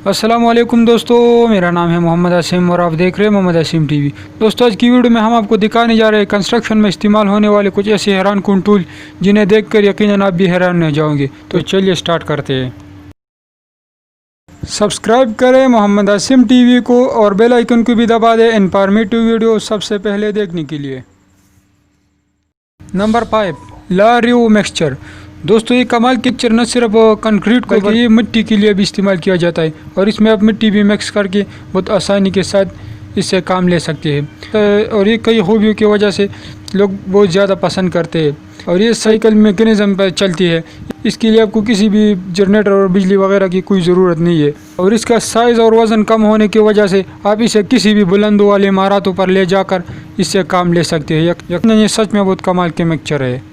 अस्सलाम वालेकुम दोस्तों, मेरा नाम है मोहम्मद आसिम और आप देख रहे हैं मोहम्मद आसिम टीवी। दोस्तों, आज की वीडियो में हम आपको दिखाने जा रहे हैं कंस्ट्रक्शन में इस्तेमाल होने वाले कुछ ऐसे हैरान कुन टूल जिन्हें देखकर यकीनन आप भी हैरान नहीं जाओगे। तो चलिए स्टार्ट करते हैं। सब्सक्राइब करें मोहम्मद आसिम टीवी को और बेल आइकन को भी दबा दें इन्फॉर्मेटिव वीडियो सबसे पहले देखने के लिए। नंबर 5, ला रिव मिक्सचर। दोस्तों, ये कमाल की मिक्सचर न सिर्फ कंक्रीट को ये मिट्टी के लिए भी इस्तेमाल किया जाता है और इसमें आप मिट्टी भी मिक्स करके बहुत आसानी के साथ इससे काम ले सकते हैं। और ये कई खूबियों की वजह से लोग बहुत ज़्यादा पसंद करते हैं और ये साइकिल मैकेनिज़्म पर चलती है। इसके लिए आपको किसी भी जनरेटर और बिजली वगैरह की कोई ज़रूरत नहीं है और इसका साइज़ और वज़न कम होने की वजह से आप इसे किसी भी बुलंदों वाले इमारतों पर ले जाकर इससे काम ले सकते हैं। यकीनन ये सच में बहुत कमाल के मिक्सचर है।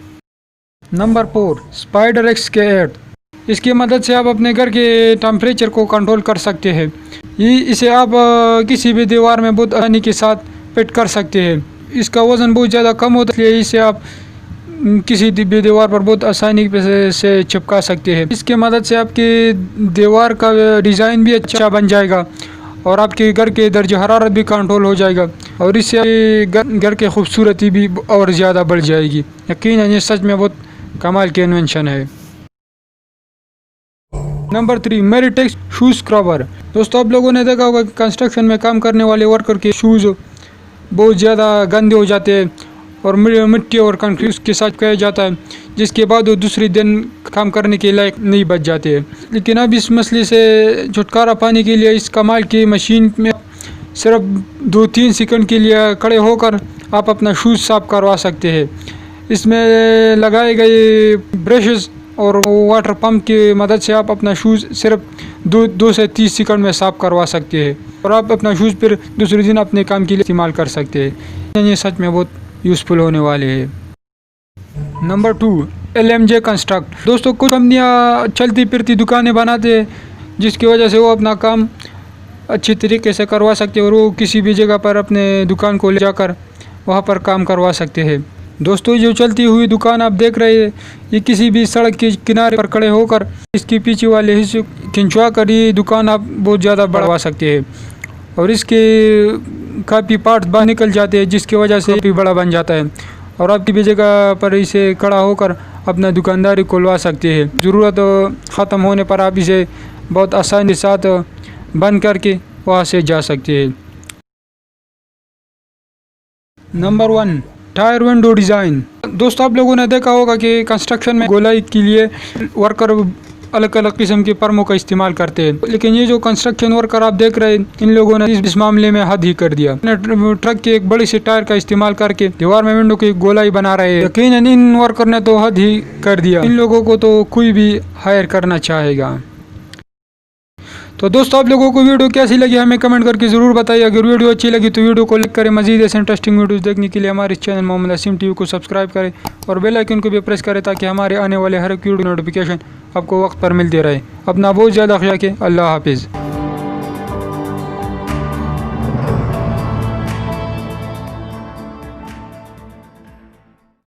नंबर 4, स्पाइडर एक्स के 8। इसकी मदद से आप अपने घर के टेम्परेचर को कंट्रोल कर सकते हैं। इसे आप किसी भी दीवार में बहुत आसानी के साथ फिट कर सकते हैं। इसका वज़न बहुत ज़्यादा कम होता है, इसलिए इसे आप किसी भी दीवार पर बहुत आसानी से चिपका सकते हैं। इसकी मदद से आपकी दीवार का डिज़ाइन भी अच्छा बन जाएगा और आपके घर के दर्जा हरारत भी कंट्रोल हो जाएगा और इससे घर की खूबसूरती भी और ज़्यादा बढ़ जाएगी। यकीनन ये सच में बहुत कमाल की इन्वेंशन है। नंबर 3, मेरिटेक्स शू स्क्रबर। दोस्तों, आप लोगों ने देखा होगा कि कंस्ट्रक्शन में काम करने वाले वर्कर के शूज़ बहुत ज़्यादा गंदे हो जाते हैं और मिट्टी और कंक्रीट के साथ किया जाता है, जिसके बाद वो दूसरे दिन काम करने के लायक नहीं बच जाते हैं। लेकिन अब इस मसले से छुटकारा पाने के लिए इस कमाल की मशीन में सिर्फ 2-3 सेकंड के लिए खड़े होकर आप अपना शूज़ साफ करवा सकते हैं। इसमें लगाए गए ब्रशेस और वाटर पंप की मदद से आप अपना शूज़ सिर्फ 2 से 30 सेकंड में साफ करवा सकते हैं और आप अपना शूज़ फिर दूसरे दिन अपने काम के लिए इस्तेमाल कर सकते हैं। ये सच में बहुत यूज़फुल होने वाले हैं। Number 2, LMJ construct. दोस्तों, कुछ कंपनियाँ चलती फिरती दुकानें बनाते हैं जिसकी वजह से वो अपना काम अच्छी तरीके से करवा सकते हैं और वो किसी भी जगह पर अपने दुकान को ले जाकर वहाँ पर काम करवा सकते हैं। दोस्तों, जो चलती हुई दुकान आप देख रहे हैं, ये किसी भी सड़क के किनारे पर खड़े होकर इसके पीछे वाले हिस्से खिंचवा कर ये दुकान आप बहुत ज़्यादा बढ़वा सकते हैं और इसके काफ़ी पार्ट्स बाहर निकल जाते हैं, जिसकी वजह से भी बड़ा बन जाता है और आप किसी भी जगह पर इसे खड़ा होकर अपना दुकानदारी खुलवा सकते हैं। ज़रूरत ख़त्म होने पर आप इसे बहुत आसानी के साथ बंद करके वहाँ से जा सकते हैं। Number 1, tyre window design. दोस्तों, आप लोगों ने देखा होगा कि कंस्ट्रक्शन में गोलाई के लिए वर्कर अलग अलग किस्म के फर्मों का इस्तेमाल करते हैं, लेकिन ये जो कंस्ट्रक्शन वर्कर आप देख रहे हैं, इन लोगों ने इस मामले में हद ही कर दिया। ट्रक के एक बड़ी से टायर का इस्तेमाल करके दीवार में विंडो की गोलाई बना रहे हैं। यकीनन इन वर्कर ने तो हद ही कर दिया। इन लोगों को तो कोई भी हायर करना चाहेगा। तो दोस्तों, आप लोगों को वीडियो कैसी लगी हमें कमेंट करके ज़रूर बताइए। अगर वीडियो अच्छी लगी तो वीडियो को लाइक करें। मज़ीद ऐसे इंटरेस्टिंग वीडियोस देखने के लिए हमारे चैनल मोहम्मद आसिम टीवी को सब्सक्राइब करें और बेल आइकन को भी प्रेस करें ताकि हमारे आने वाले हर एक वीडियो नोटिफिकेशन आपको वक्त पर मिलते रहे। अपना बहुत ज़्यादा ख्याल रखें। अल्लाह हाफिज़।